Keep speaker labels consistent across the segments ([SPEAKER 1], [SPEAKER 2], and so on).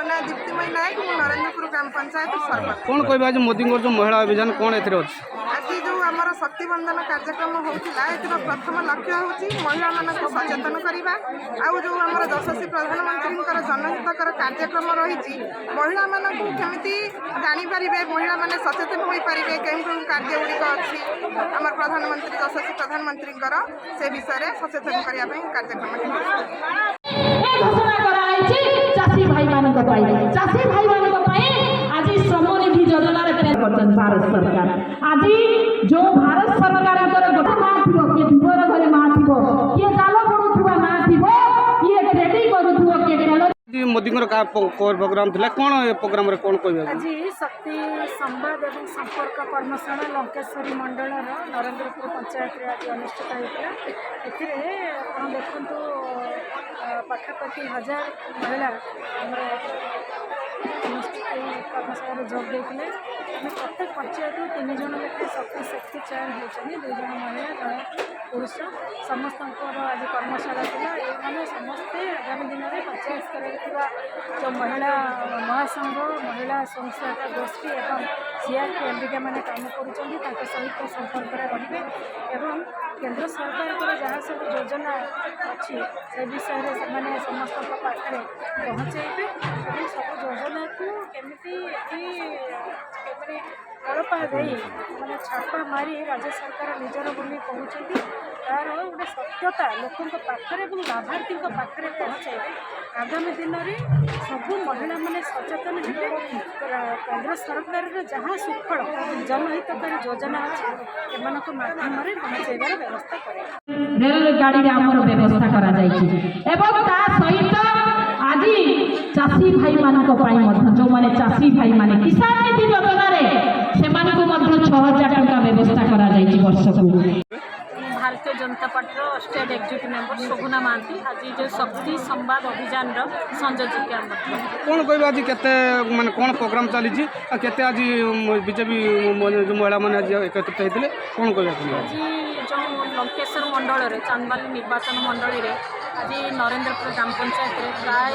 [SPEAKER 1] ना दीप्तिमयी नायक मु नरेंद्रपुर ग्राम पंचायत सरपंच।
[SPEAKER 2] कौन कहबा जे मोदी जो महिला अभियान कौन एथरे अछि?
[SPEAKER 1] आज जो आमर शक्ति बंधन कार्यक्रम होता है प्रथम लक्ष्य हूँ महिला मानक सचेतन करवा आउ जो आम यशस्वी प्रधानमंत्री जनहितकर कार्यक्रम रही महिला मानक केमी जानीपर महिला मैंने सचेतन हो पारे केउं कार्य गुड़िक अच्छी आम प्रधानमंत्री यशस्वी प्रधानमंत्री से विषय में सचेतन करने कार्यक्रम
[SPEAKER 3] चाषी भाई चाषी भाई आज श्रमनिधि योजना भारत सरकार आज जो भारत सरकार गोटे माँ थी किए धुआर घरे माँ थी किए जाल बुणुवा माँ थी किए ट्रेडिंग करुव किए
[SPEAKER 2] मोदी प्रोग्राम थिला कौन ए प्रोग्राम रे कौन कहबा?
[SPEAKER 4] आज शक्ति संवाद एवं संपर्क कर्मशाला लंकेश्वरी मंडल नरेंद्रपुर पंचायत आज अनुष्ठित होता है। देखु पाखापाखि 1000 महिला कर्मशाला जोग देते आम प्रत्येक पंचायत 3 जन लेखे शक्ति चयन होती 2 जन महिला 1 पुरुष समस्त आज कर्मशाला था ये समस्ते आगामी दिन में पंचायत स्तर जो महिला महासंघ महिला स्वयं सहायता गोष्ठी एवं सीआरपी एमबीके मैंने काम कर सहित संपर्क रे एवं केंद्र सरकार जहाँ सब योजना अच्छी से विषय में समस्त पाखे पहुँचे सब योजना को केमी अड़पा दे मैंने छापा मारी राज्य सरकार निजर बोली कहते तार गोटे सत्यता लोकों पाखे लाभार्थी पाखे पहुँचे आगामी दिन में सबू महिला मैंने सचेतन हे केंद्र सरकार जहाँ सुफल जनहितकारी योजना अच्छे एम माध्यम पहुँचाइबार व्यवस्था करें
[SPEAKER 3] रेलगाड़ी व्यवस्था करा सहित आज चाषी भाई मान जो मैंने चाषी भाई मान किसान निधि योजना से 6000 टंका व्यवस्था करा वर्ष को।
[SPEAKER 4] Bharatiya Janata party state executive member शोभना महांती आज जो शक्ति संवाद अभियान संयोजिका
[SPEAKER 2] कौन कहबा आज केते माने कौन प्रोग्राम चली केते आज बीजेपी जो महिला माने आज एकत्रित होते कौन कहबा?
[SPEAKER 4] आज जो लंकेश्वर मंडल चांदबाली निर्वाचन मंडल में आज नरेंद्रपुर ग्राम पंचायत में प्राय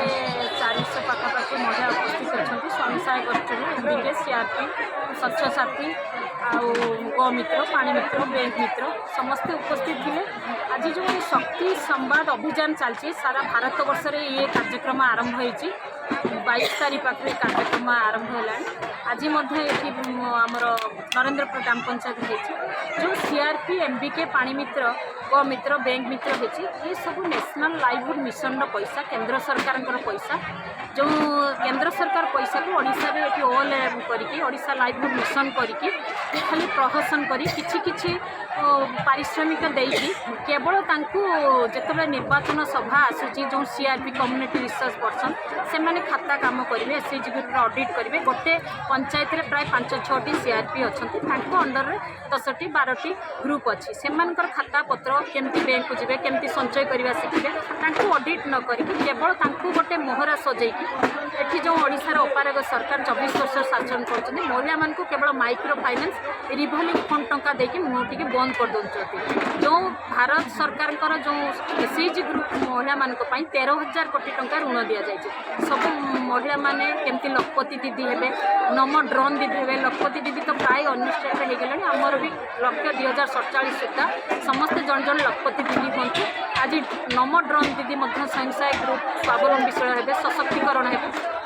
[SPEAKER 4] 400 पाखापाखि महिला उपस्थित अच्छा स्वयं सहायक गोष्ठी एमबीके सीआरपी स्वच्छ साथी गौमित्र पाणीमित्र बैंक मित्र समस्ते उपस्थित थे। आज जो शक्ति संवाद अभियान चलती सारा भारत वर्ष में ये कार्यक्रम आरंभ हो 22 तारीख पाखे कार्यक्रम आरंभ है। आज आमर नरेंद्रपुर ग्राम पंचायत हो जो सीआरपी एमबीके पाणीमित्र गौमित्र बैंक मित्र होती ये सब नेशनल लाइवलीहुड मिशन पैसा केंद्र सरकार पैसा जो केंद्र सरकार पैसा को ओडिशा रे एटी ऑल करके ओडिशा लाइवलीहुड मिशन करके खाली प्रहसन करी किछि पारिश्रमिक देकी केवल तांकु जेतबे निर्वाचन सभा आसुची जो सीआरपी कम्युनिटी रिसर्च पर्सन से माने खाता काम करेंगे एसएचजी ग्रुप ऑडिट करेंगे गोटे पंचायत रे प्राय 5-6टी सीआरपी अच्छी अंडर में 10टी 12टी ग्रुप अच्छी से खाता पत्र केमती बैंक को जीवे केमती संचय करवा शिखे ऑडिट न करके केवल गोटे मोहरा सजेकी एठी जो ओडिशार अपारग सरकार 24 वर्ष शासन कर महिला मान केवल माइक्रो फाइनेंस रिवॉल्विंग फंड टंका देके मुहटी बंद कर दौरान जो भारत सरकार जो एसएचजी ग्रुप महिला मान 13,000 कोटी टंका ऋण दि जाए सब महिला माने केमती लखपति दीदी हे नमो ड्रोन दीदी हे लखपति दीदी तो प्राय अनुष्ठान हो गला आमर भी लक्ष्य 2047 सुधा समस्ते जन जन लखपति दीदी बनते आज नमो ड्रोन दीदी स्वयं सहायक ग्रुप स्वावलंबीशील हे सशक्तिकरण हे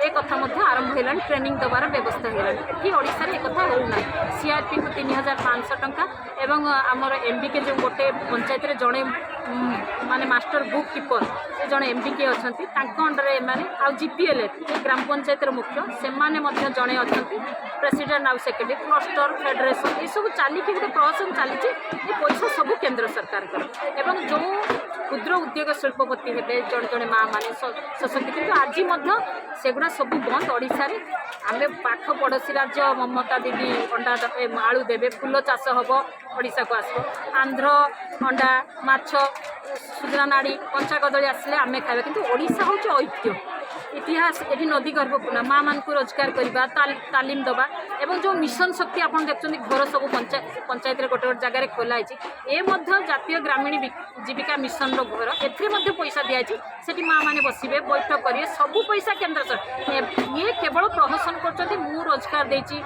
[SPEAKER 4] एक कथा आरंभ होगा ट्रेनिंग देवार व्यवस्था होगी ओडिशा एक कथा होना सीआरपी को 3,500 टंका एवं आमर एमबीके जो गोटे पंचायत रे जड़े माने मास्टर बुक कीपर से जड़े एमबीके अच्छा अंडर एम आ जीपीएलएफ ग्राम पंचायत मुख्य से जड़े अच्छा प्रेसिडेंट आउ सेक्रेटरी क्लस्टर फेडरेशन ये सब चलिकी गोटे प्रहसन चली पैसा सब केंद्र सरकार एवं जो क्षुद्र उद्योग शिल्पपति हे जड़े जड़े माँ मैंने सशक्ति किंतु आज सेगुड़ा सब बंद ओडिशा रे आम पाख पड़ोसी राज्य ममता दीदी अंडा आलू देवे फूल चाष हम ओडिशा को आस आंध्र अंडा माछ सुजना नाड़ी कंचा कदली आसिले आम खाଇବା किंतु ओडिशा हूँ ऐक्य इतिहास ये नदी गर्भपूर्ण माँ मान को रोजगार करवा तालीम दवा एवं जो मिशन शक्ति आप देखते घर सब पंचायत गोटे गोटे जगह खोलाई ए जातीय ग्रामीण जीविका मिशन घर ए पैसा दिखाई से माँ मैंने बसवे बैठक करेंगे सबू पैसा केंद्र सरकार ये केवल प्रहसन कर रोजगार देती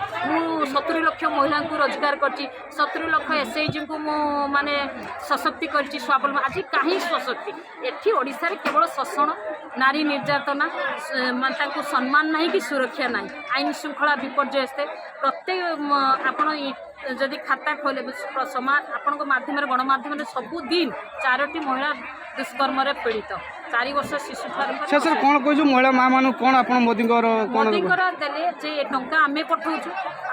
[SPEAKER 4] 70 लाख महिला को रोजगार कर 70 लाख एसएचजी को माने सशक्ति कर स्वावलम्बी आज कहीं सशक्ति एठी ओडिशा रे केवल शोषण नारी निर्यातना मानता सम्मान नहीं कि सुरक्षा नहीं आईन श्रृंखला विपर्जय प्रत्येक आपण जदि खाता खोले समाज आपण माध्यम गणमाध्यम सबुदिन 4टी महिला दुष्कर्म पीड़ित 4 वर्ष शिशु
[SPEAKER 2] सर कौन कह महिला माँ मान कौन आप मोदी
[SPEAKER 4] देले जे टंका आमे पठाऊँ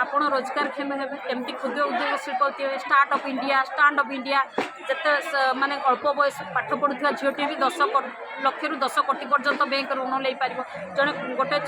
[SPEAKER 4] आपण रोजगार क्षेम केमती क्षुद्र उद्योग शिल्प स्टार्ट अप इंडिया जिते माने अल्प बयस पाठ पढ़ुवा झीटी भी 10 लाख रु 10 कोटी पर्यंत बैंक ऋण ले पार जड़े गोटे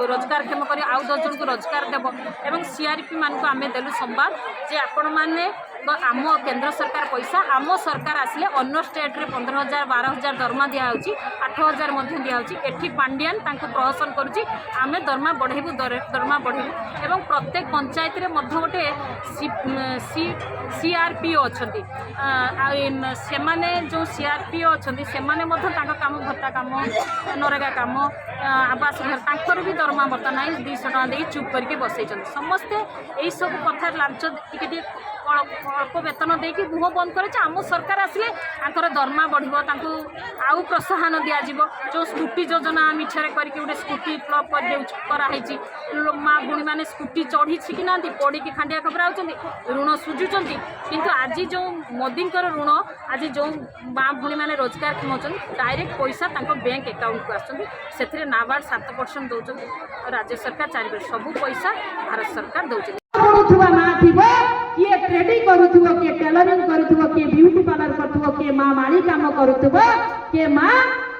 [SPEAKER 4] रोजगार क्षेम कर आउ 10 जन को रोजगार देव एवं सीआरपी मान को आमे देलु संवाद जे आपण माने आम केंद्र सरकार पैसा आम सरकार आसिले अन्य स्टेट रे 15,000 12,000 दरमा दिया 8,000 दिया एठी पांडियान प्रहसन करुच्ची आम दरमा बढ़ेबू दरमा बढ़ेबू एवं प्रत्येक पंचायत रे गोटे सीआरपीओ अच्छी सेमाने जो सीआरपीओ अच्छी सेमाने काम भत्ता काम नरेगा काम आवास घर तांकर भी दरमा भत्ता ना 200 टका दे चुप करके बसई समस्ते यही सब कथा लांच टिके अल्प वेतन देकी मुह बंद करे आम सरकार आसिले दरमा बढ़ो आउ प्रोत्साहन दिज्व जो स्कूटी योजना मिछरे करके गोटे स्कूटी फ्लप कराई माँ भूणी मैंने स्कूटी चढ़ी कि ना पड़ी खांडिया खबर ऋण सुझुं किंतु आज जो मोदी ऋण आज जो माँ भूणी मैंने रोजगार कमाउछन डायरेक्ट पैसा बैंक अकाउंट को आसुँच नाबार्ड 7% दौरान राज्य सरकार 4% सबू पैसा भारत सरकार दौरान
[SPEAKER 3] पढ़ुवा माँ थी किए ट्रेडिंग करुवा किए टेलरिंग करुवा किए ब्यूटी पार्लर करुवा किए माँ माड़ी काम करुवा किए माँ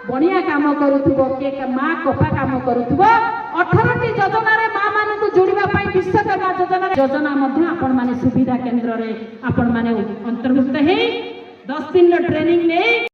[SPEAKER 3] बनिया काम करुवा किए माँ कपा काम करुवा 18टी योजना रे माँ मान को जोड़ापी विश्वकर्मा योजना आपण माने सुविधा केन्द्र रे आपण माने अंतर्भुक्त है 10 दिन ट्रेनिंग ले